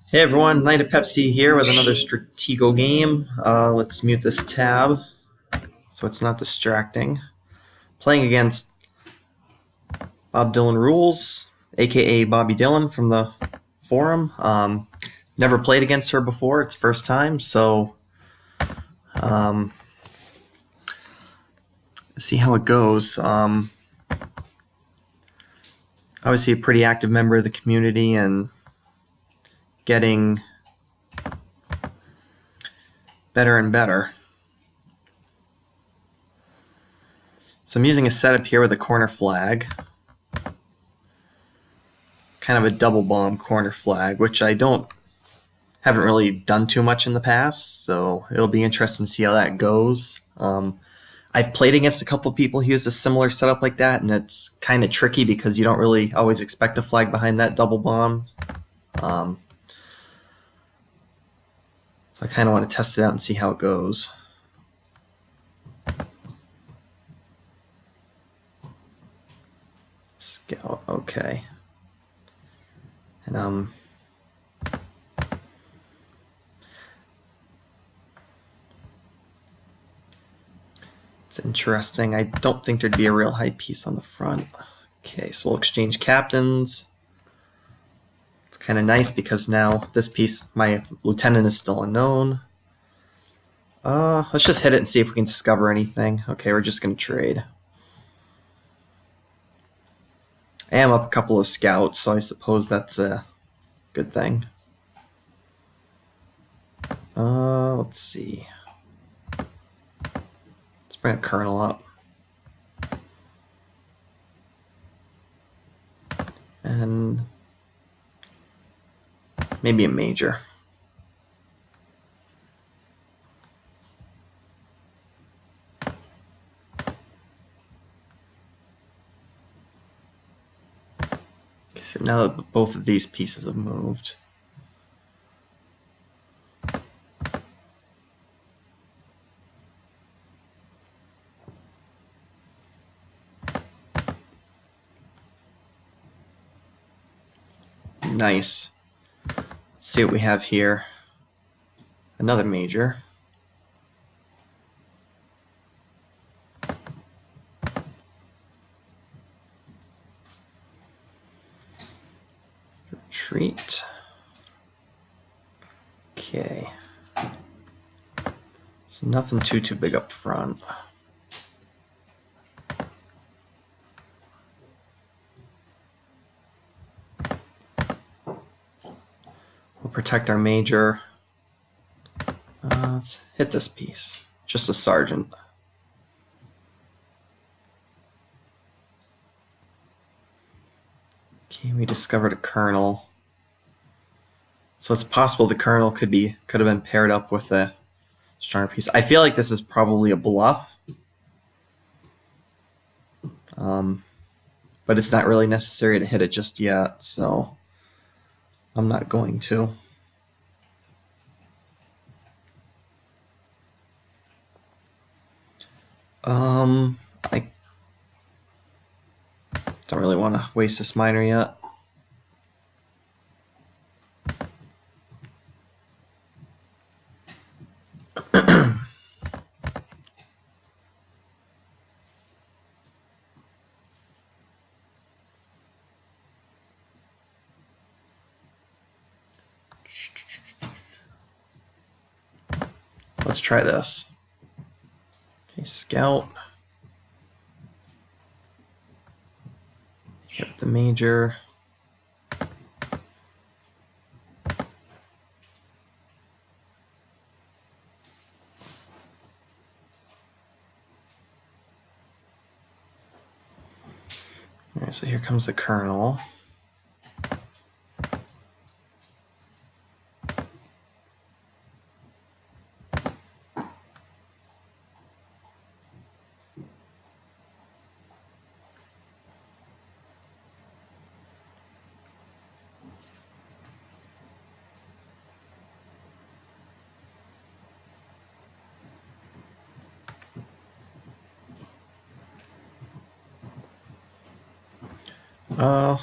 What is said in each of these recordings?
Hey everyone, Knight of Pepsi here with another Stratego game. Let's mute this tab so it's not distracting. Playing against Bob Dylan Rules, aka Bobby Dylan from the forum. Never played against her before, it's first time, so um, see how it goes. Obviously, a pretty active member of the community and getting better and better. So I'm using a setup here with a corner flag. Kind of a double bomb corner flag, which I haven't really done too much in the past, so it'll be interesting to see how that goes. I've played against a couple of people who use a similar setup like that, and it's kind of tricky because you don't really always expect a flag behind that double bomb. Um, so I kind of want to test it out and see how it goes. Scout, okay. And it's interesting. I don't think there'd be a real high piece on the front. Okay, so we'll exchange captains. It's kind of nice because now this piece, my lieutenant is still unknown. Let's just hit it and see if we can discover anything. Okay, we're just going to trade. I am up a couple of scouts, so I suppose that's a good thing. Let's see. Let's bring a colonel up. And maybe a major. Okay, so now that both of these pieces have moved. Nice. Let's see what we have here. Another major. Retreat. Okay. It's nothing too big up front. We'll protect our major. Let's hit this piece. Just a sergeant. Okay, we discovered a colonel. So it's possible the colonel could have been paired up with a stronger piece. I feel like this is probably a bluff. But it's not really necessary to hit it just yet, so I'm not going to. I don't really want to waste this miner yet. Let's try this. Okay, scout. Hit the major. All right, so here comes the colonel.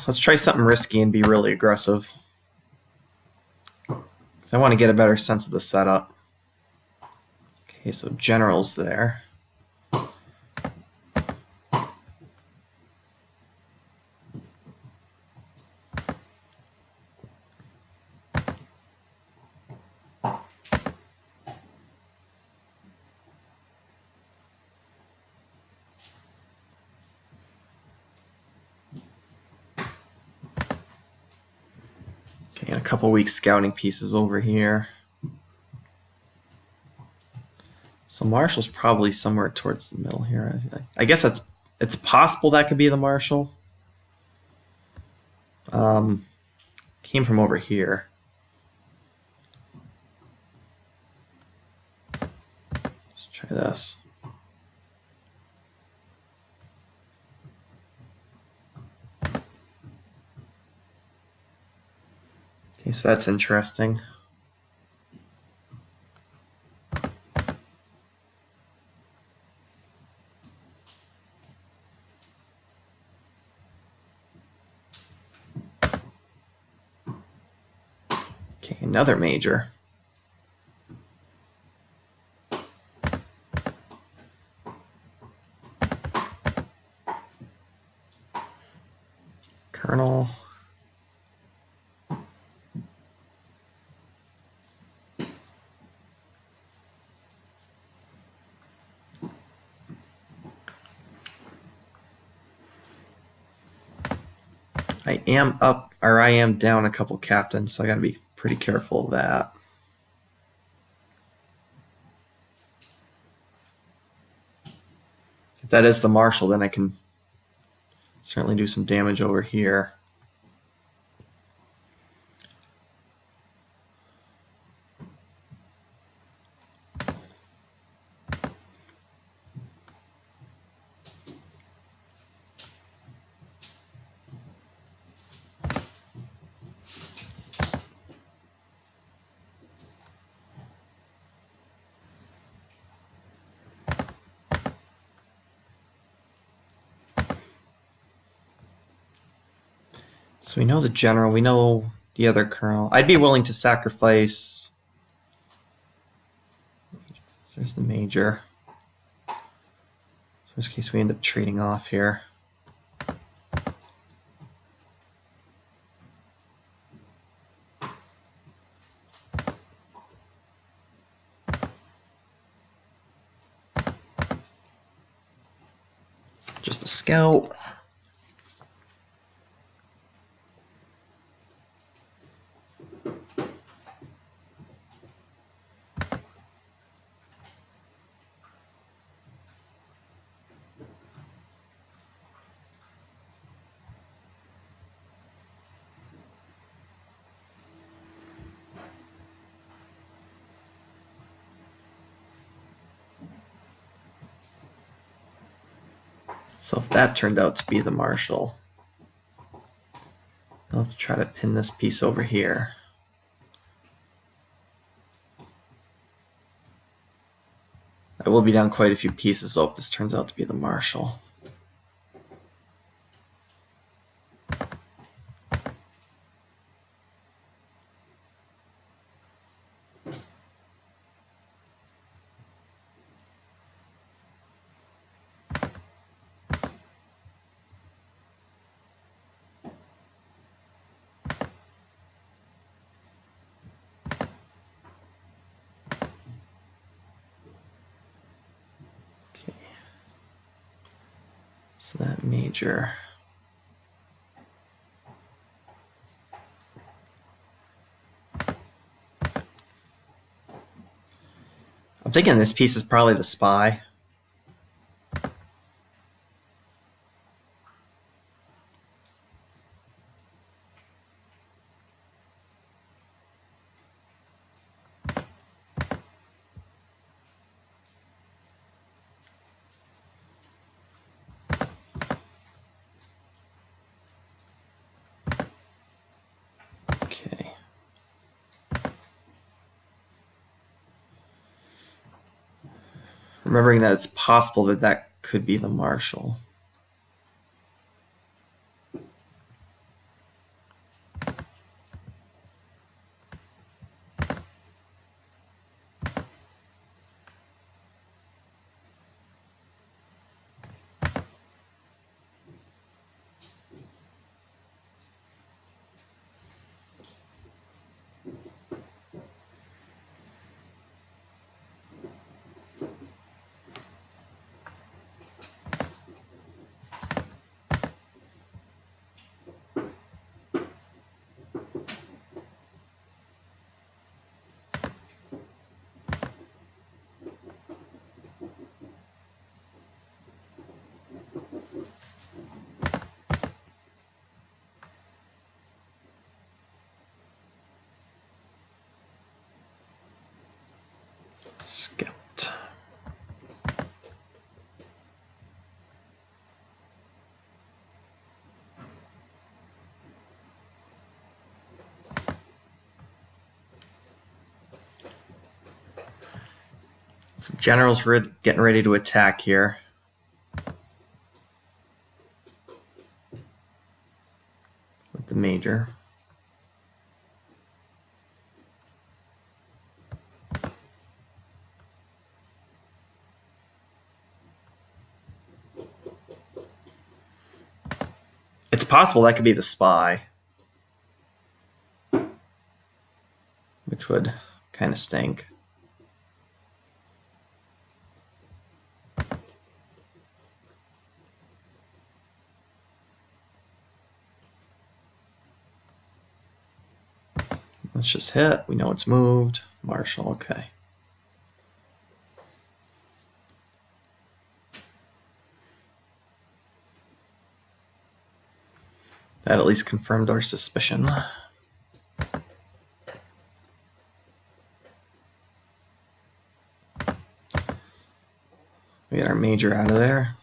Let's try something risky and be really aggressive. So I want to get a better sense of the setup. Okay, so general's there. Okay, and a couple weak scouting pieces over here. So Marshall's probably somewhere towards the middle here. I guess it's possible that could be the Marshall. Came from over here. Let's try this. Okay, so that's interesting. Okay, another major. Colonel. I am down a couple captains, so I gotta be pretty careful of that. If that is the Marshall, then I can certainly do some damage over here. So we know the general, we know the other colonel. I'd be willing to sacrifice. There's the major. Worst case, we end up trading off here. Just a scout. So if that turned out to be the Marshall, I'll have to try to pin this piece over here. I will be down quite a few pieces though if this turns out to be the Marshall. Okay. So that major. I'm thinking this piece is probably the spy. Okay. Remembering that it's possible that that could be the Marshall. Scout. So general's getting ready to attack here. With the major. It's possible that could be the spy. Which would kind of stink. Let's just hit. We know it's moved. Marshall, okay. That at least confirmed our suspicion. We get our major out of there.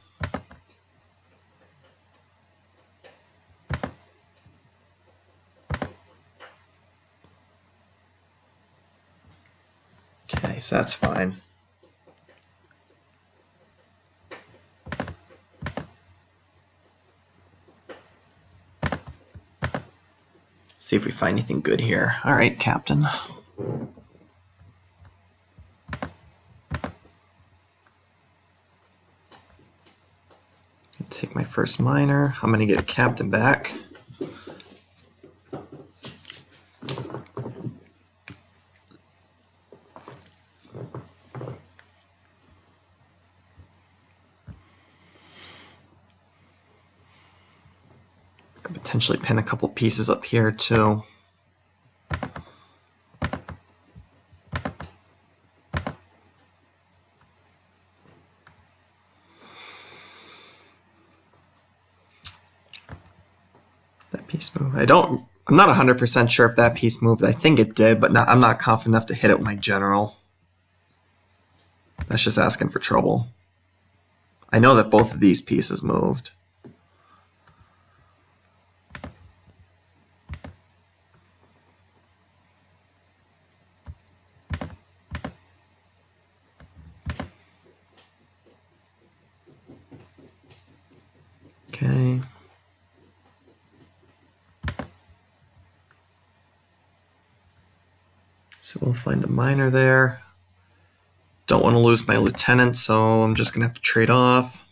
Okay, so that's fine. See if we find anything good here. All right, Captain. Take my first minor. I'm going to get a captain back. Could potentially pin a couple pieces up here too. That piece moved. I'm not 100% sure if that piece moved. I think it did, but I'm not confident enough to hit it with my general. That's just asking for trouble. I know that both of these pieces moved. Okay. So we'll find a minor there. Don't want to lose my lieutenant, so I'm just going to have to trade off.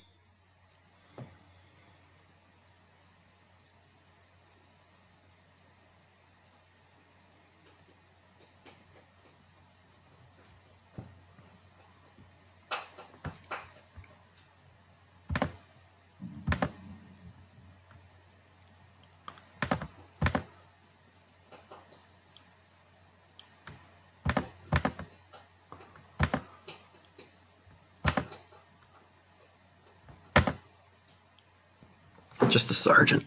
Just a sergeant.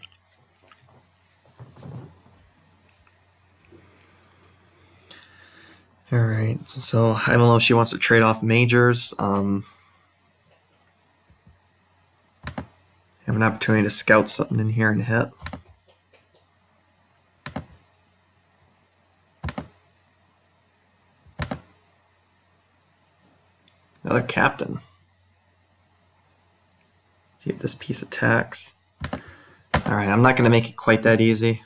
All right, so I don't know if she wants to trade off majors. Have an opportunity to scout something in here and hit. Another captain. See if this piece attacks. All right, I'm not going to make it quite that easy.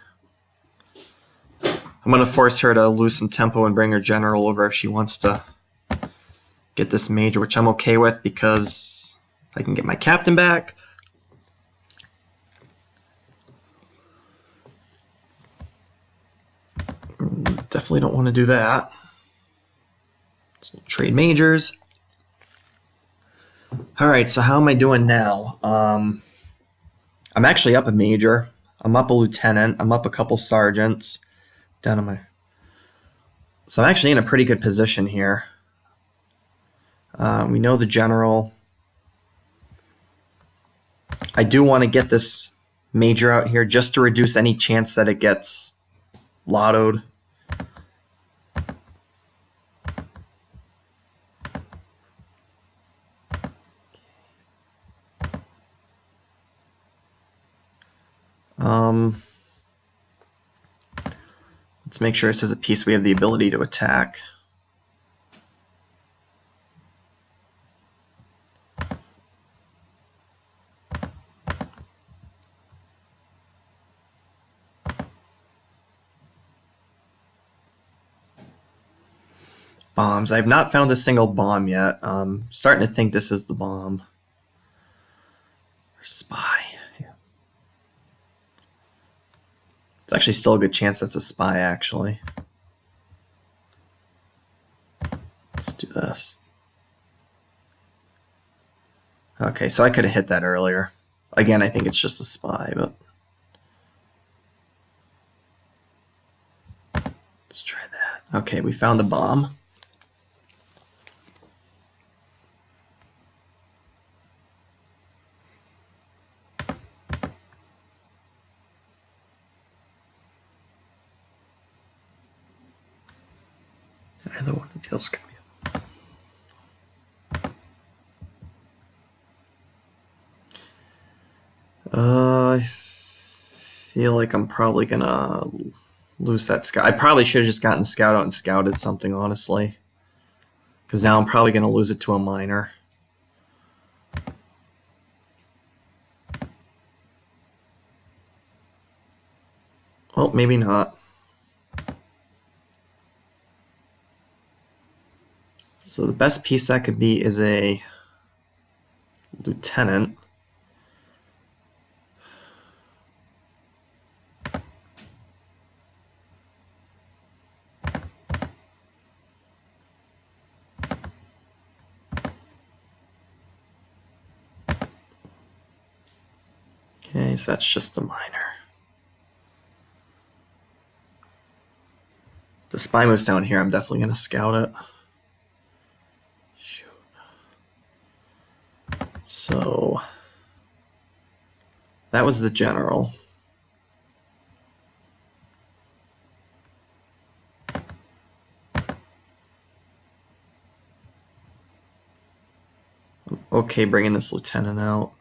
I'm going to force her to lose some tempo and bring her general over if she wants to get this major, which I'm okay with because I can get my captain back. Definitely don't want to do that. So trade majors. All right, so how am I doing now? I'm actually up a major. I'm up a lieutenant. I'm up a couple sergeants. Down on my. So I'm actually in a pretty good position here. We know the general. I do want to get this major out here just to reduce any chance that it gets lottoed. Let's make sure this is a piece we have the ability to attack. Bombs. I have not found a single bomb yet. Starting to think this is the bomb. Or spy. Yeah. It's actually still a good chance that's a spy, actually. Let's do this. Okay, so I could have hit that earlier. Again, I think it's just a spy, but let's try that. Okay, we found the bomb. Either one of the deals could be. I feel like I'm probably gonna lose that scout. I probably should have just gotten the scout out and scouted something, honestly. Because now I'm probably gonna lose it to a miner. Well, maybe not. So the best piece that could be is a lieutenant. Okay, so that's just a miner. The spy moves down here. I'm definitely going to scout it. Shoot. So that was the general. Okay, bringing this lieutenant out.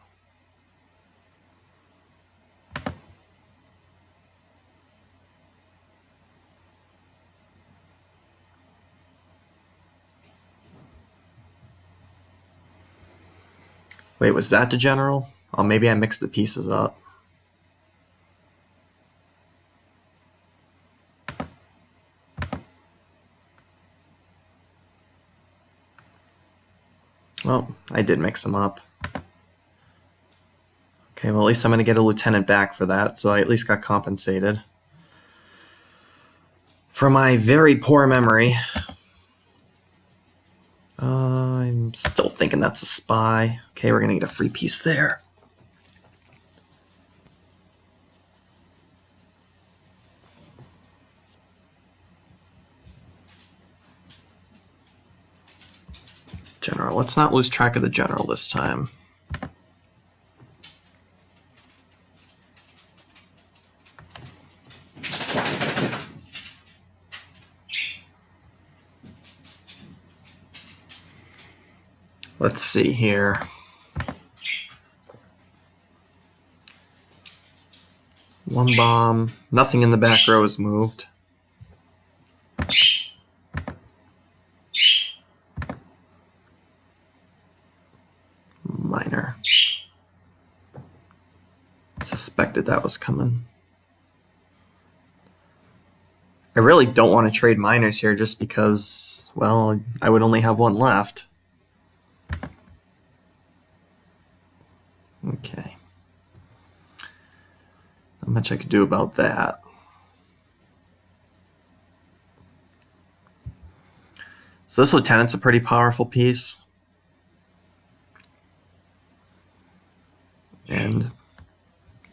Wait, was that the general? Oh, maybe I mixed the pieces up. Well, I did mix them up. Okay, well, at least I'm going to get a lieutenant back for that, so I at least got compensated for my very poor memory. I'm still thinking that's a spy. Okay, we're going to get a free piece there. General. Let's not lose track of the general this time. Let's see here. One bomb. Nothing in the back row is moved. Minor. Suspected that was coming. I really don't want to trade miners here just because, well, I would only have one left. Okay. Not much I could do about that. So this lieutenant's a pretty powerful piece. And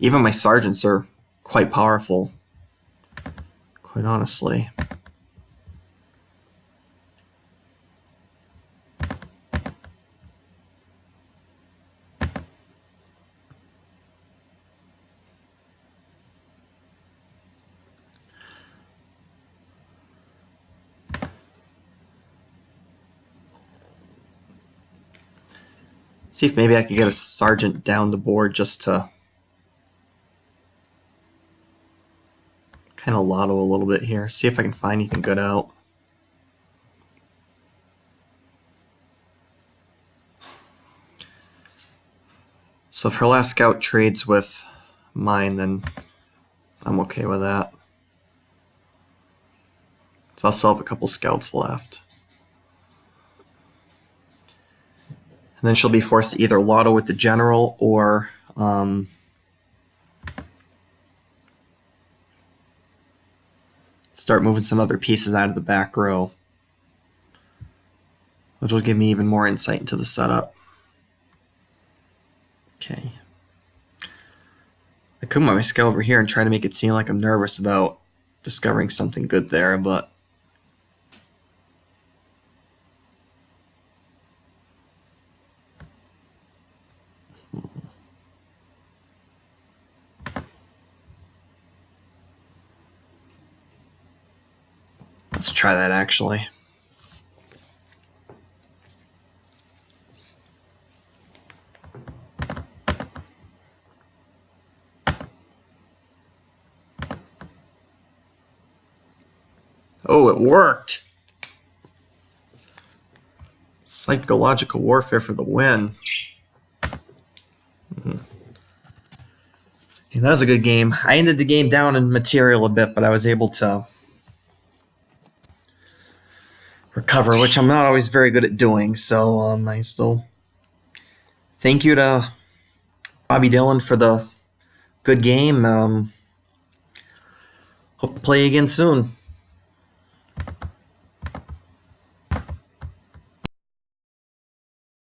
even my sergeants are quite powerful, quite honestly. See if maybe I could get a sergeant down the board just to gonna lotto a little bit here. See if I can find anything good out. So if her last scout trades with mine, then I'm okay with that. So I'll still have a couple scouts left. And then she'll be forced to either lotto with the general or start moving some other pieces out of the back row, which will give me even more insight into the setup. Okay. I could move my scout over here and try to make it seem like I'm nervous about discovering something good there, but let's try that actually. Oh, it worked! Psychological warfare for the win. And that was a good game. I ended the game down in material a bit, but I was able to recover, which I'm not always very good at doing. So I still thank you to Bobby Dillon for the good game. Hope to play again soon.